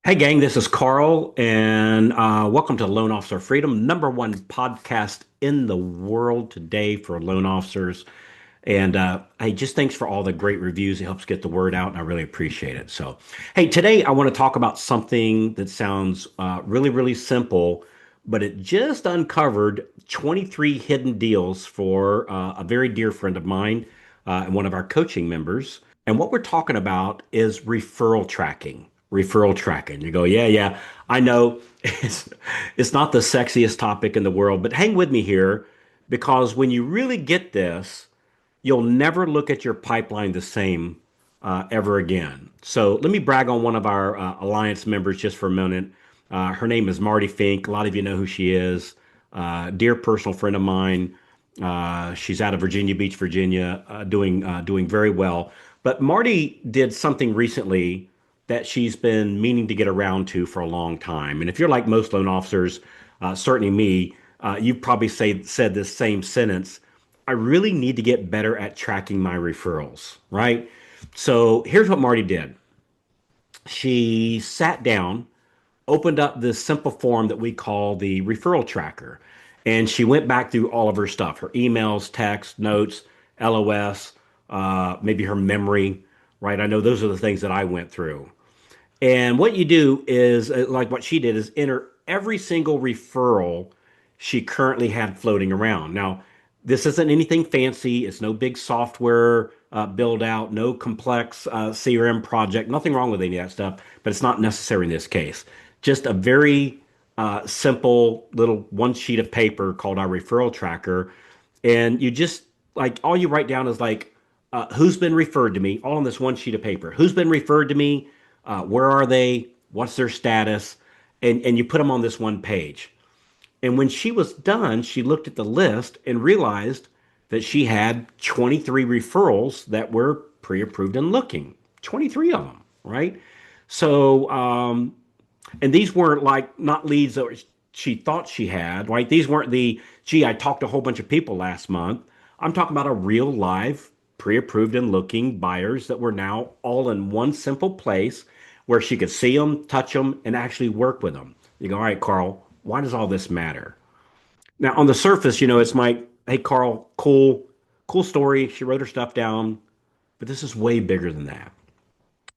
Hey, gang, this is Carl, and welcome to Loan Officer Freedom, number one podcast in the world today for loan officers. And hey, just thanks for all the great reviews. It helps get the word out, and I really appreciate it. So, hey, today I want to talk about something that sounds really, really simple, but it just uncovered 23 hidden deals for a very dear friend of mine and one of our coaching members. And what we're talking about is referral tracking. Referral tracking. You go, yeah, yeah, I know it's not the sexiest topic in the world, but hang with me here because when you really get this, you'll never look at your pipeline the same ever again. So let me brag on one of our Alliance members just for a minute. Her name is Marty Fink. A lot of you know who she is. Dear personal friend of mine. She's out of Virginia Beach, Virginia, doing very well. But Marty did something recently that she's been meaning to get around to for a long time. And if you're like most loan officers, certainly me, you've probably said this same sentence. I really need to get better at tracking my referrals, right? So here's what Marty did. She sat down, opened up this simple form that we call the referral tracker, and she went back through all of her stuff, her emails, text, notes, LOS, maybe her memory, right? I know those are the things that I went through. And what you do is, like what she did, is enter every single referral she currently had floating around. Now, this isn't anything fancy. It's no big software build out, no complex CRM project, nothing wrong with any of that stuff, but it's not necessary in this case. Just a very simple little one sheet of paper called our referral tracker. And you just like all you write down is like, who's been referred to me, all on this one sheet of paper. Who's been referred to me? Where are they? What's their status? And you put them on this one page. And when she was done, she looked at the list and realized that she had 23 referrals that were pre-approved and looking. 23 of them, right? So, and these weren't like not leads that she thought she had, right? These weren't gee, I talked to a whole bunch of people last month. I'm talking about a real live pre-approved and looking buyers that were now all in one simple place where she could see them, touch them, and actually work with them. You go, all right, Carl, why does all this matter? Now, on the surface, it's my, hey, Carl, cool story. She wrote her stuff down, but this is way bigger than that.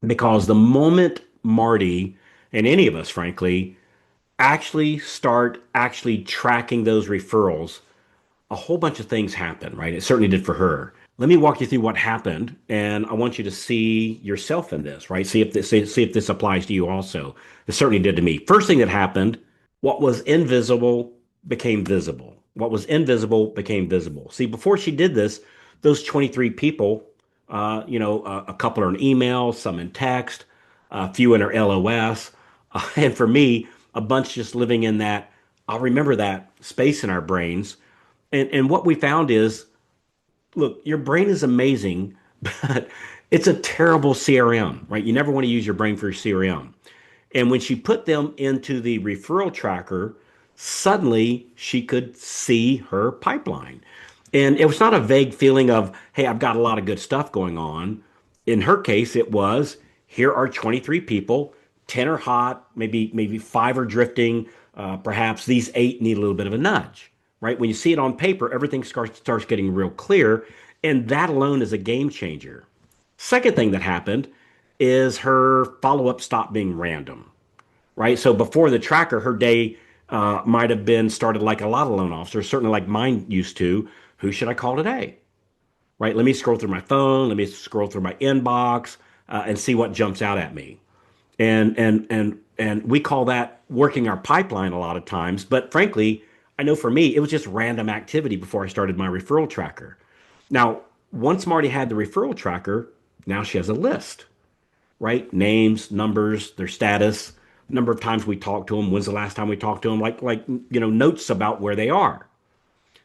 Because the moment Marty and any of us, frankly, actually start actually tracking those referrals, a whole bunch of things happen, right? It certainly did for her. Let me walk you through what happened, and I want you to see yourself in this, right? See if this applies to you also. It certainly did to me. First thing that happened, what was invisible became visible. What was invisible became visible. See, before she did this, those 23 people, a couple are in email, some in text, a few in her LOS, and for me, a bunch just living in that. I'll remember that space in our brains. And what we found is, look, your brain is amazing, but it's a terrible CRM, right? You never want to use your brain for your CRM. And when she put them into the referral tracker, suddenly she could see her pipeline. And it was not a vague feeling of, hey, I've got a lot of good stuff going on. In her case, it was, here are 23 people, 10 are hot, maybe five are drifting. Perhaps these eight need a little bit of a nudge, right? When you see it on paper, everything starts getting real clear. And that alone is a game changer. Second thing that happened is her follow up stopped being random, right? So before the tracker, her day might have been started like a lot of loan officers, certainly like mine used to. Who should I call today? Right? Let me scroll through my phone. Let me scroll through my inbox and see what jumps out at me. And we call that working our pipeline a lot of times. But frankly, I know for me, it was just random activity before I started my referral tracker. Now, once Marty had the referral tracker, now she has a list, right? Names, numbers, their status, number of times we talked to them, when's the last time we talked to them, notes about where they are.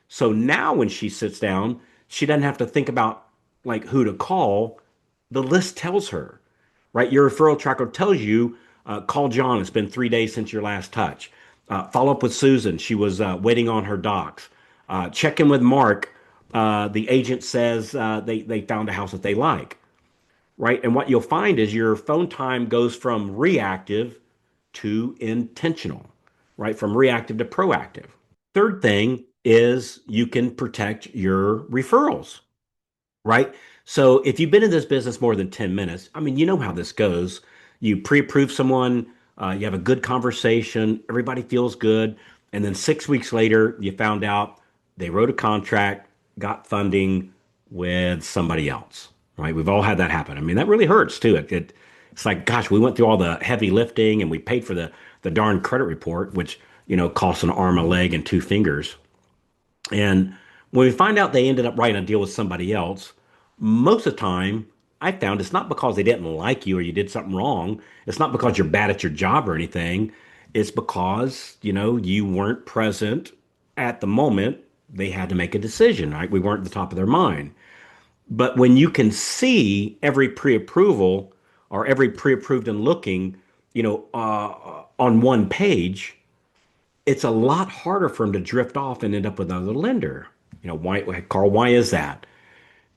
So now when she sits down, she doesn't have to think about like who to call. The list tells her, right? Your referral tracker tells you, call John. It's been 3 days since your last touch. Follow up with Susan. She was waiting on her docs. Check in with Mark. The agent says they found a house that they like, right? And what you'll find is your phone time goes from reactive to intentional, right? From reactive to proactive. Third thing is you can protect your referrals, right? So if you've been in this business more than 10 minutes, I mean, you know how this goes. You pre-approve someone, you have a good conversation, everybody feels good, and then 6 weeks later, you found out they wrote a contract, got funding with somebody else, right? We've all had that happen. I mean, that really hurts too. It's like, gosh, we went through all the heavy lifting and we paid for the darn credit report, which, costs an arm, a leg, and two fingers. And when we find out they ended up writing a deal with somebody else, most of the time, I found it's not because they didn't like you or you did something wrong. It's not because you're bad at your job or anything. It's because, you weren't present at the moment they had to make a decision, right? We weren't at the top of their mind. But when you can see every pre-approval or every pre-approved and looking, on one page, it's a lot harder for them to drift off and end up with another lender. Why, Carl, why is that?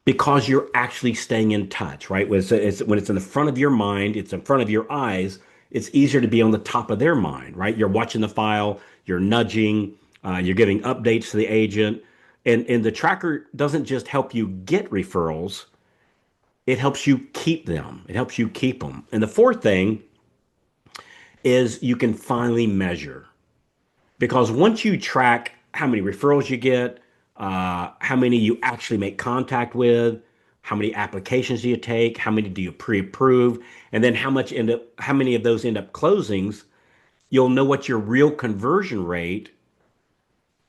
Because you're actually staying in touch, right? When it's in the front of your mind, it's in front of your eyes, it's easier to be on the top of their mind, right? You're watching the file, you're nudging, you're giving updates to the agent. And the tracker doesn't just help you get referrals, it helps you keep them. It helps you keep them. And the fourth thing is you can finally measure. Because once you track how many referrals you get, how many you actually make contact with, how many applications do you take, how many do you pre-approve, and then how many of those end up closings, you'll know what your real conversion rate.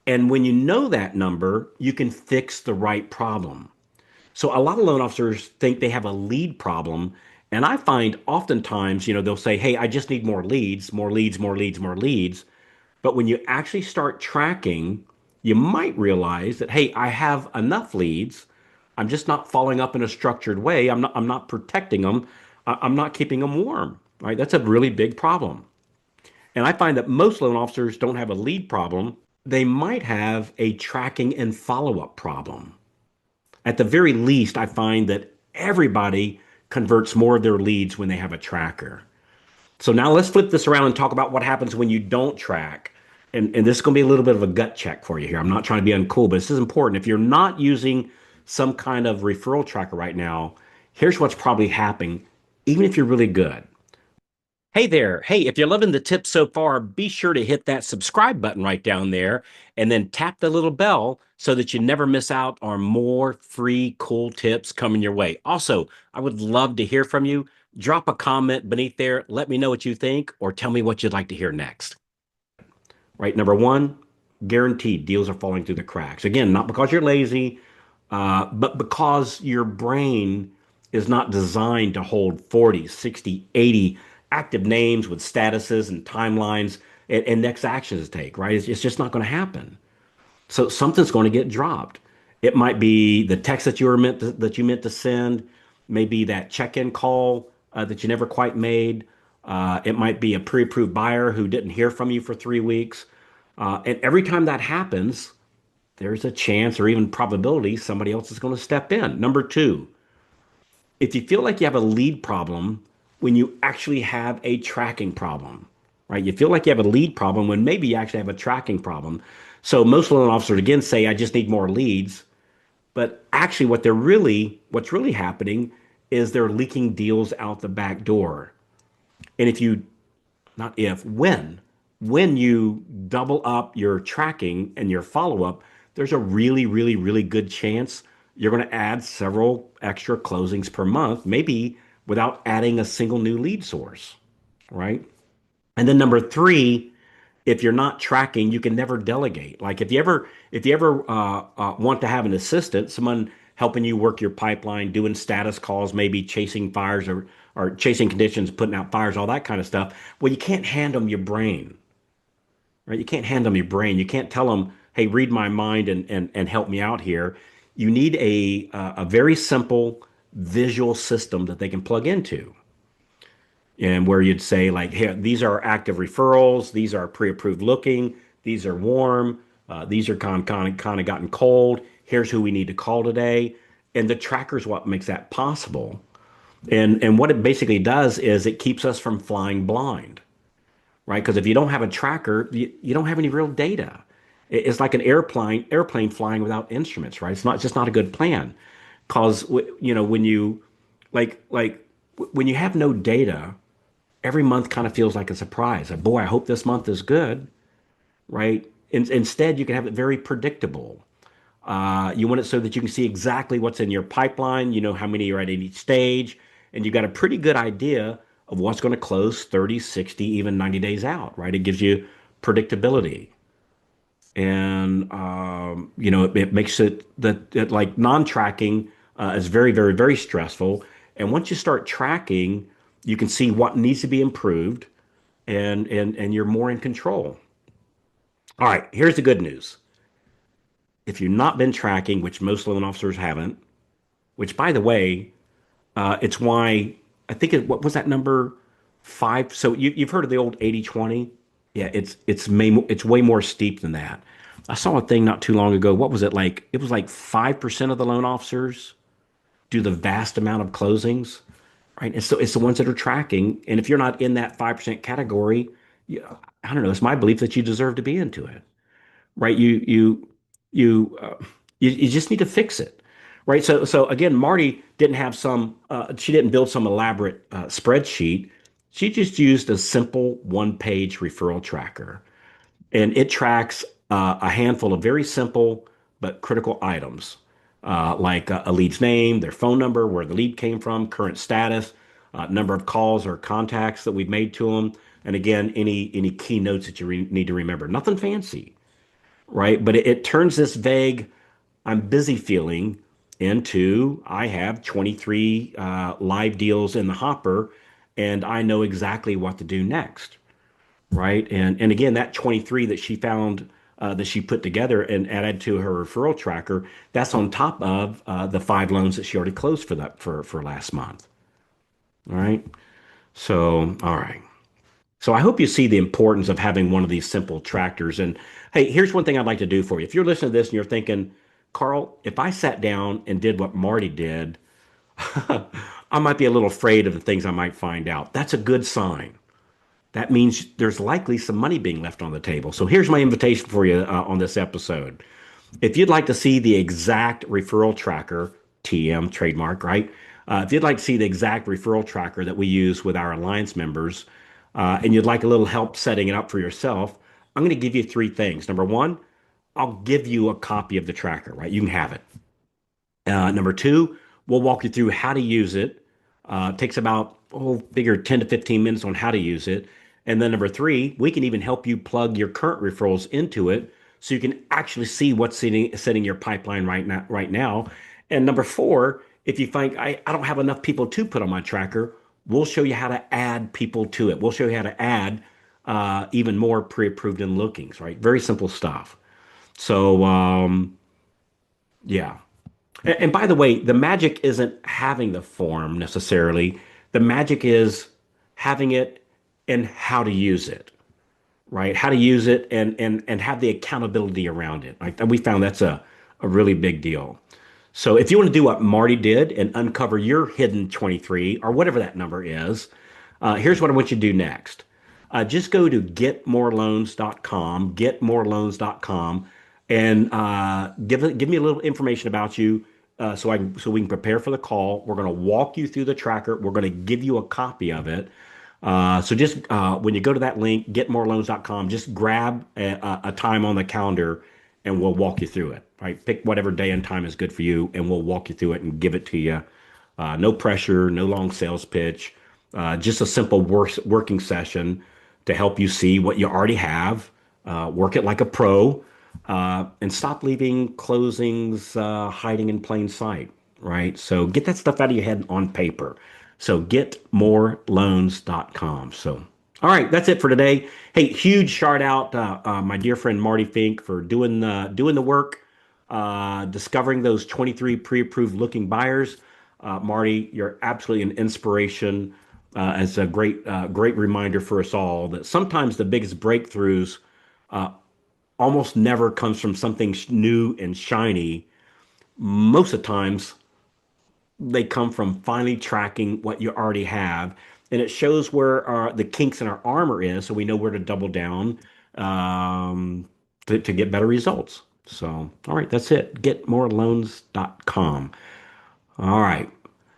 And when you know that number, you can fix the right problem. So a lot of loan officers think they have a lead problem. And I find oftentimes, they'll say, hey, I just need more leads, more leads, more leads, more leads. But when you actually start tracking, you might realize that, hey, I have enough leads. I'm just not following up in a structured way. I'm not protecting them. I'm not keeping them warm, right? That's a really big problem. And I find that most loan officers don't have a lead problem. They might have a tracking and follow-up problem. At the very least, I find that everybody converts more of their leads when they have a tracker. So now let's flip this around and talk about what happens when you don't track. And this is going to be a little bit of a gut check for you here. I'm not trying to be uncool, but this is important. If you're not using some kind of referral tracker right now, here's what's probably happening, even if you're really good. Hey there. Hey, if you're loving the tips so far, be sure to hit that subscribe button right down there and then tap the little bell so that you never miss out on more free, cool tips coming your way. Also, I would love to hear from you. Drop a comment beneath there. Let me know what you think or tell me what you'd like to hear next. Right. Number one, guaranteed deals are falling through the cracks. Again, not because you're lazy, but because your brain is not designed to hold 40, 60, 80 active names with statuses and timelines and next actions to take, right? It's just not going to happen. So something's going to get dropped. It might be the text that you meant to send, maybe that check-in call that you never quite made. It might be a pre-approved buyer who didn't hear from you for 3 weeks. And every time that happens, there's a chance or even probability somebody else is going to step in. Number two, if you feel like you have a lead problem when you actually have a tracking problem, right? You feel like you have a lead problem when maybe you actually have a tracking problem. So most loan officers again say, I just need more leads. But actually what's really happening is they're leaking deals out the back door. And if you, not if, when you double up your tracking and your follow-up, there's a really, really, really good chance you're going to add several extra closings per month, maybe without adding a single new lead source, right? And then number three, if you're not tracking, you can never delegate. Like if you ever want to have an assistant, someone helping you work your pipeline, doing status calls, maybe chasing fires or chasing conditions, putting out fires, all that kind of stuff. Well, you can't hand them your brain, right? You can't hand them your brain. You can't tell them, hey, read my mind and help me out here. You need a very simple visual system that they can plug into. And where you'd say like, hey, these are active referrals, these are pre-approved looking, these are warm, these are kind of gotten cold. Here's who we need to call today. And the tracker is what makes that possible. And what it basically does is it keeps us from flying blind. right? Because if you don't have a tracker, you don't have any real data. It's like an airplane flying without instruments, right? It's just not a good plan. Because when you when you have no data, every month kind of feels like a surprise. Like, boy, I hope this month is good, right? Instead, you can have it very predictable. You want it so that you can see exactly what's in your pipeline. You know how many are at each stage, and you've got a pretty good idea of what's going to close 30, 60, even 90 days out, right? It gives you predictability. And, it makes it like non-tracking is very, very, very stressful. And once you start tracking, you can see what needs to be improved and you're more in control. All right, here's the good news. If you've not been tracking, which most loan officers haven't, which by the way, it's why I think what was that number five? So you've heard of the old 80/20? Yeah, it's way more steep than that. I saw a thing not too long ago. What was it like? It was like 5% of the loan officers do the vast amount of closings, right? And so it's the ones that are tracking. And if you're not in that 5% category, I don't know, it's my belief that you deserve to be into it, right? You you just need to fix it, right? So again, Marty didn't have she didn't build some elaborate spreadsheet. She just used a simple one-page referral tracker, and it tracks a handful of very simple but critical items, like a lead's name, their phone number, where the lead came from, current status, number of calls or contacts that we've made to them, and again, any key notes that need to remember. Nothing fancy, right? But it turns this vague, I'm busy feeling into I have 23 live deals in the hopper and I know exactly what to do next, right? And again, that 23 that she found that she put together and added to her referral tracker, that's on top of the 5 loans that she already closed for last month. All right. So, all right. So I hope you see the importance of having one of these simple tractors. And hey, here's one thing I'd like to do for you. If you're listening to this and you're thinking, Carl, if I sat down and did what Marty did, I might be a little afraid of the things I might find out. That's a good sign. That means there's likely some money being left on the table. So here's my invitation for you on this episode. If you'd like to see the exact referral tracker, TM trademark, right? If you'd like to see the exact referral tracker that we use with our alliance members, and you'd like a little help setting it up for yourself, I'm going to give you 3 things. Number one, I'll give you a copy of the tracker, right? You can have it. Number two, we'll walk you through how to use it. It takes about, figure 10 to 15 minutes on how to use it. And then number three, we can even help you plug your current referrals into it so you can actually see what's sitting your pipeline right now. And number four, if you think I don't have enough people to put on my tracker, we'll show you how to add people to it. We'll show you how to add even more pre-approved and lookings, right? Very simple stuff. So, yeah. And by the way, the magic isn't having the form necessarily. The magic is having it and how to use it, right? How to use it and have the accountability around it. Like we found that's a really big deal. So if you want to do what Marty did and uncover your hidden 23 or whatever that number is, here's what I want you to do next. Just go to getmoreloans.com, and give me a little information about you so we can prepare for the call. We're going to walk you through the tracker. We're going to give you a copy of it. So just when you go to that link, getmoreloans.com, just grab a time on the calendar and we'll walk you through it. Right? Pick whatever day and time is good for you, and we'll walk you through it and give it to you. No pressure, no long sales pitch, just a simple working session to help you see what you already have, work it like a pro, and stop leaving closings hiding in plain sight, right? So get that stuff out of your head on paper. So getmoreloans.com. So, all right, that's it for today. Hey, huge shout out, my dear friend Marty Fink for doing the work, discovering those 23 pre-approved looking buyers. Marty, you're absolutely an inspiration. As a great reminder for us all that sometimes the biggest breakthroughs almost never comes from something new and shiny. Most of the times they come from finally tracking what you already have and it shows where the kinks in our armor is, so we know where to double down um, to get better results. So, all right, that's it. GetMoreLoans.com. All right.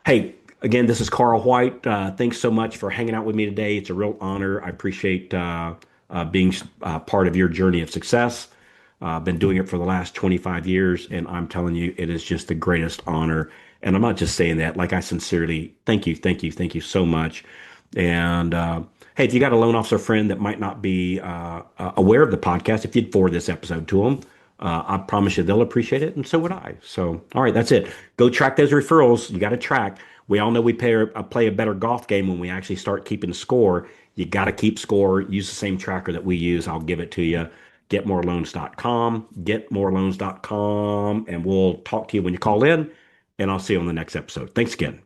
Hey, again, this is Carl White. Thanks so much for hanging out with me today. It's a real honor. I appreciate being part of your journey of success. I've been doing it for the last 25 years, and I'm telling you, it is just the greatest honor. And I'm not just saying that, like I sincerely thank you, thank you, thank you so much. And hey, if you got a loan officer friend that might not be aware of the podcast, if you'd forward this episode to them, I promise you they'll appreciate it, and so would I. So, all right, that's it. Go track those referrals. You got to track. We all know we play a better golf game when we actually start keeping score. You got to keep score. Use the same tracker that we use. I'll give it to you. GetMoreLoans.com, GetMoreLoans.com, and we'll talk to you when you call in, and I'll see you on the next episode. Thanks again.